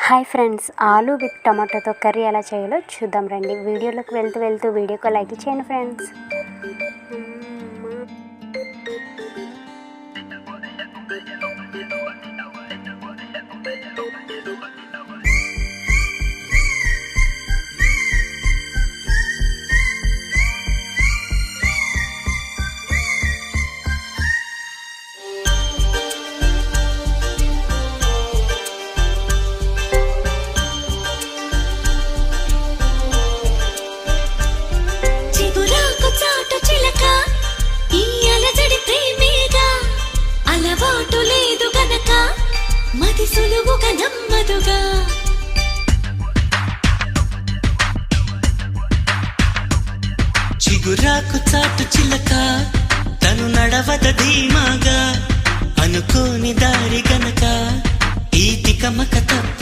Hi friends, ఆలు with టమాటోతో curry ఎలా చేయాలో చూద్దాం రండి. వీడియోలోకి వెళ్తూ వీడియోకి లైక్ చేయండి ఫ్రెండ్స్. సులువుగా నమ్మదుగా చిగురాకు చాటు చిలక తను నడవద ధీమాగా అనుకోని దారి గనక ఈ తికమక తప్ప